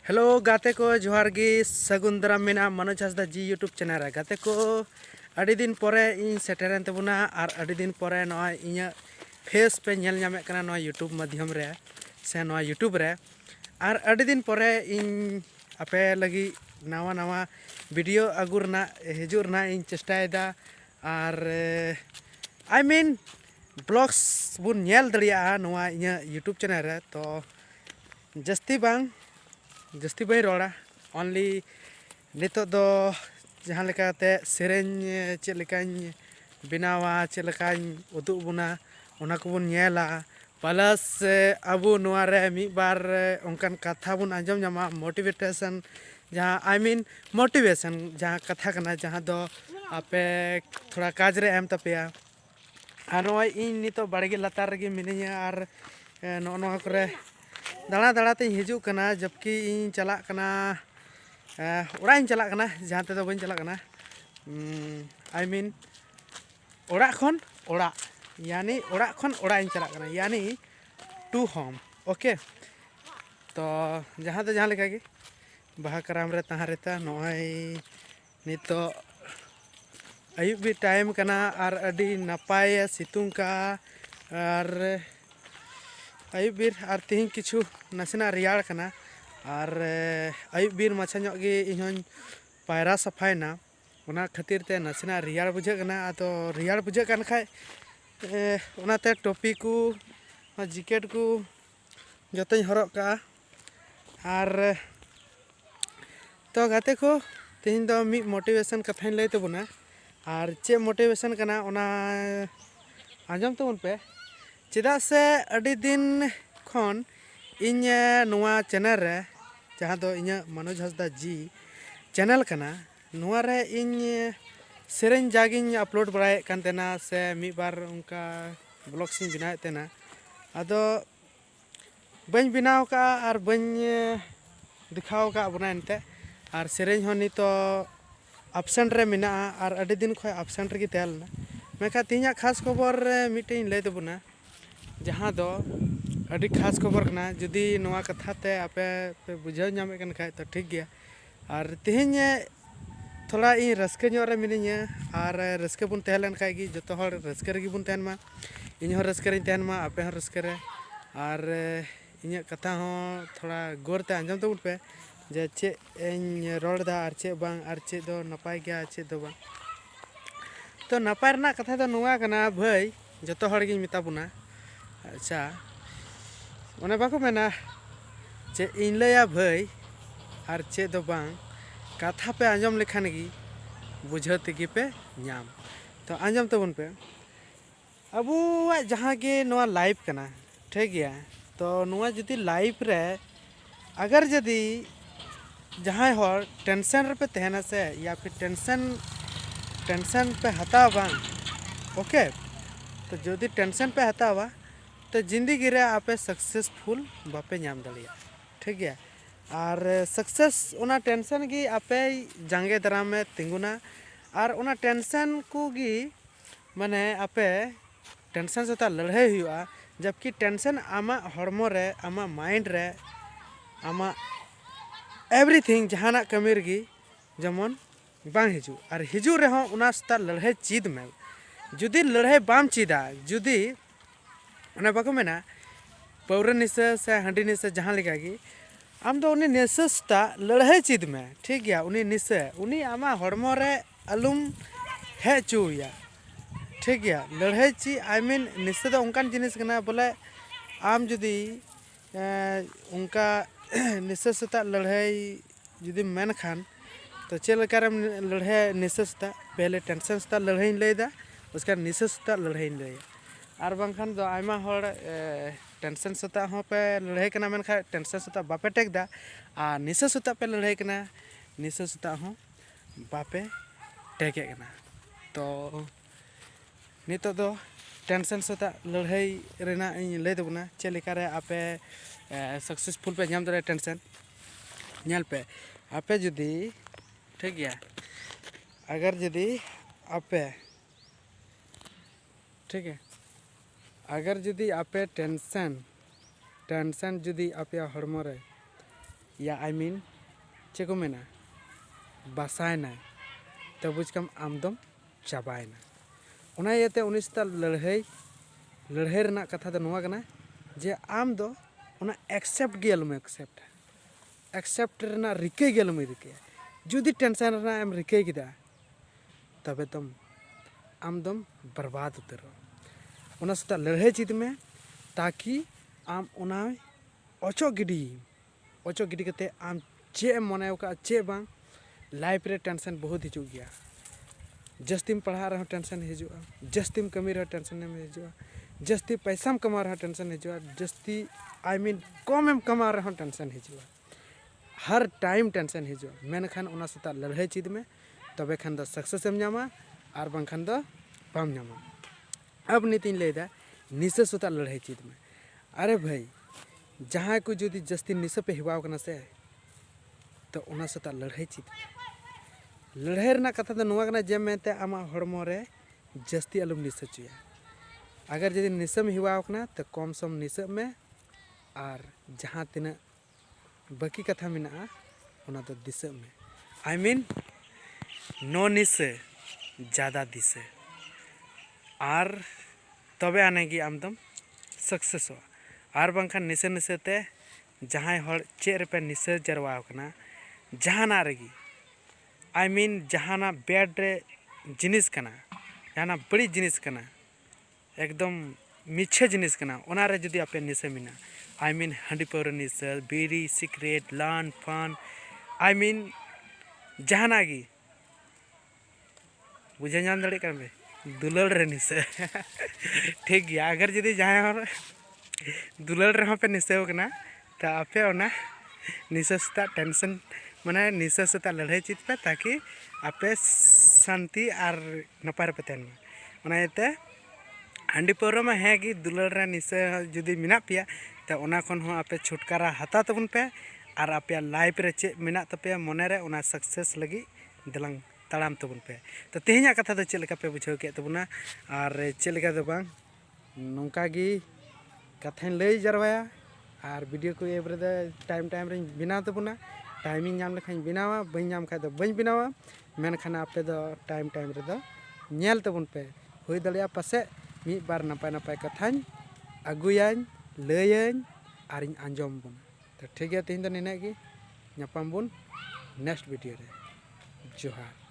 Hello गाते को जोहार गी सगुन दाराम मेना मनोज हांसदा जी यूट्यूब चैनल रे गाते को अड़ी दिन परे इन सेटेरन तबुना और अड़ी दिन परे नॉय इᱧ फेस पे नेल ᱧᱟᱢᱮ कना नॉय यूट्यूब माध्यम रे से नॉय यूट्यूब रे और अड़ी दिन परे इन आपे लगी नवा नवा वीडियो आगु रना हिजु रना इन चेष्टायदा और आई मीन ब्लॉग्स बुन नेल दड़िया नवा इᱧ यूट्यूब चैनल रे तो जस्ती बई रोड़ा ओनली नितो दो जहाँ लेकाते सेरेंज चेक लेकाኝ बनावा चेक लेकाኝ उदुग बुना ओना को बुन नेला प्लस अबु नोआ रे मी बार ओनकान कथा बुन आंजम जामा मोटिवेशन जहाँ आई मीन मोटिवेशन जहाँ कथा कना जहाँ दो आपे थोड़ा काज रे एम तपेया और नोय इन नितो बाड़गे लातार रे मिनिया और नो करे दाड़ा दाड़ा ते हिजू कना जबकि इन चला कना ओड़ा इन चला कना जहाँ ते दो बन चला कना आई मीन ओड़ा खन ओड़ा यानी ओड़ा खन ओड़ा इन चला कना यानी टू होम ओके तो जहाँ तो जहाँ लेका गे बाहा कराम रे तहाँ रहता नॉय नितो अयुब भी टाइम कना और अडी नपाय सितुंग का और अयुब बीर और तीन किछु नासेना रियाड़ कना और अयुब बीर माछा ᱧᱚᱜ गे इन्हों पायरा सफायना ओना खातिर ते नासेना रियाड़ बुझे कना तो रियाड़ बुझे कन खाय ओनाते टोपी को जैकेट को जतोኝ हरक का और तो गाते को तीन दो मी मोटिवेशन कथाñ लay तबुना और चे मोटिवेशन कना ओना आंजम तबुन पे चेदा से अड़ी दिन खन इन नोआ चैनल रे जहाँ दो इन मनोज हांसदा जी चैनल कना नोआ रे इन सेरेंज जागिन अपलोड बड़ाए कान तेना से मी बार उनका ब्लॉग सिंह बनाए तेना अदो बन बनाव का और बन दिखाव का बना एनते और सेरेंज हो नितो एब्सेंट रे मिना और अड़ी दिन खय एब्सेंट रे तहलना मेखा तीना खास खबर मिटें लय तबुना जहाँ दो अड़ी खास खबर कना जुदी नवा कथा ते आपे पे बुझाव ᱧᱟᱢᱮ कन खाय तो ठीक गया और तेहेñ थोड़ा इन रस्के ᱧᱚᱜ रे मिनिया और रस्के बुन तहलन खाय गी जतो हर रस्के रे बुन तहन मा इन हो रस्के रे तहन मा आपे हो रस्के रे और इन कथा हो थोड़ा गोर ते आंजम तबुन पे जे चे इन रोड दा और चे बांग और चे दो नपाय गया चे दो बांग तो नपाय रना कथा दो नोआ कना भाई जतो हर गी मिता बुना अच्छा ओने बाको मेना चे इन लया भाई और चे दो बांग कथा पे आंजम लेखान गी बुझत गी पे नाम तो आंजम तबुन पे अबू जहाँ के नोआ लाइव कना ठीक गया तो नोआ जदी लाइव रे अगर जदी जहाँ हो टेंशन रे पे तहना से या फिर टेंशन पे हता बांग ओके तो जदी टेंशन पे हतावा तो जिंदगी रे आपे सक्सेसफुल बापे नाम दलिया ठीक है और सक्सेस ओना टेंशन की आपे जांगे दराम में तिंगुना और ओना टेंशन को गी माने आपे टेंशन से लड़ाई हुआ जबकि टेंशन आमा हॉर्मो रे आमा माइंड रे आमा एवरीथिंग जहाना कमीर गी जमन बांग हिजू और हिजू रे हो ओना सता लड़ाई चीद में जुदी लड़ाई बाम चीदा जुदी ओना बाको मेना पौरा निशा से हांडी निशा जहाँ लेका गी आम दो उनी निशा लड़ाई चीद में ठीक गया उनी निशा उनी आमा हॉर्मो रे अलुम हे चुया ठीक गया लड़ाई ची आई मीन निशा दो उनकान जिनिस कना बोले आम जुदी उनका निशा सता लड़ाई जुदी मेन खान तो चे लेकारम लड़ाई निशा सता पहले टेंशन सता लड़ाई लैदा उसका निशा सता लड़ाई लैया और बांखान दो आयमा हर टेंशन सता हो पे लड़ाई कना मेन खा टेंशन सता बापे टेक दा आ निशा सता पे लड़ाई कना निशा सता हो बापे टेके कना तो नितो दो टेंशन सता लड़ाई रेना इन लय दबना चे लेका रे आपे सक्सेसफुल पे नाम दरे टेंशन नेल पे आपे जुदी ठीक गया अगर जुदी आपे ठीक है अगर जुदी आपे टेंशन जुदी आपे हॉर्मो रे या आई मीन चे को मेना बासायना तो बुझकम आमदम चाबायना उना इयाते उनी साथ लड़ाई रना कथा दो नोआ कना जे आम दो उना एक्सेप्ट गे अलम एक्सेप्ट रना रिके गे अलम रिके जुदी टेंशन रना एम रिके किदा तबे तुम आमदम बर्बाद उतरो उना साथ लड़ाई चीत में ताकि आम उना ओचो गिडी कते आम चे मने का चे बांग लाइफ रे टेंशन बहुत हिजू गया जस्तीम पढ़ा रहा टेंशन हिजुआ जस्तीम कमी रहा टेंशन में हिजुआ जस्ती पैसा में कमा रहा टेंशन हिजुआ जस्ती आई मीन कम एम कमा रहा टेंशन हिजुआ हर टाइम टेंशन हिजुआ मेनखान उना साथ लड़ाई चीज में तबे खान दो सक्सेस एम जामा और बांखान दो बाम जामा अब नीतिन लेदा निशा साथ लड़ाई चीज में अरे भाई जहाँ को जुदी जस्ती निशा पे हिवाव कना से तो उना साथ लड़ाई चीज लड़ाई रना कथा दो नोआ कना जे मेते आमा हड़मो रे जस्ती अलम निशा चुया अगर जदि निशा में हिवाव कना तो कम सम निशा में और जहाँ तीना बाकी कथा मेना उना तो दिशा में आई मीन नो निशा ज़्यादा दिशा और तबे आने की आमदम सक्सेस हो और बांखान निशा निशाते जहाँ हड़ चेर पे निशा जरवाव कना जहाना रेगी आई मीन जहाना बैड रे जिनिस कना जहाना बड़ी जिनिस कना एकदम मिछे जिनिस कना ओना रे जुदी आपे निशा मिना आई मीन हांडी पाउरा निशा बीड़ी सिगरेट लान फान आई मीन जहाना गी बुझे जान दड़े कर बे दुलल रे निशा ठीक गया अगर जुदी जहाँ दुलल रे पे निशा कना तो आपे ओना निशा सता टेंशन माने निशा सता लड़ाई चीज पे ताकि आपे शांति और नपार पे तहन में इते हांडी पाउरा में है कि दुलल रे निशा जुदी मिना पिया तो ओना खन हो आपे छुटकारा हता तबन पे और आपे लाइफ रे चे मिना तपे मने रे ओना सक्सेस लगी दलंग ताड़ाम तबन पे तो तेहना कथा दो चेक पे बुझाव के तबना और चेक दो बांग नौका गी कथा लई जरवाया और वीडियो को एवरे टाइम रे बिना तबना टाइमिंग नाम लेखान बनावा बई नाम खा दो बई बनावा मेनखान आपे दो टाइम रे दो नेल तबन पे हुई दलिया पासे मी बार नपाय नपाय कथान अगुयान लयन और आंजम बन तो ठीक है तीन दो निना गी नपाम बन नेक्स्ट वीडियो रे जोहार।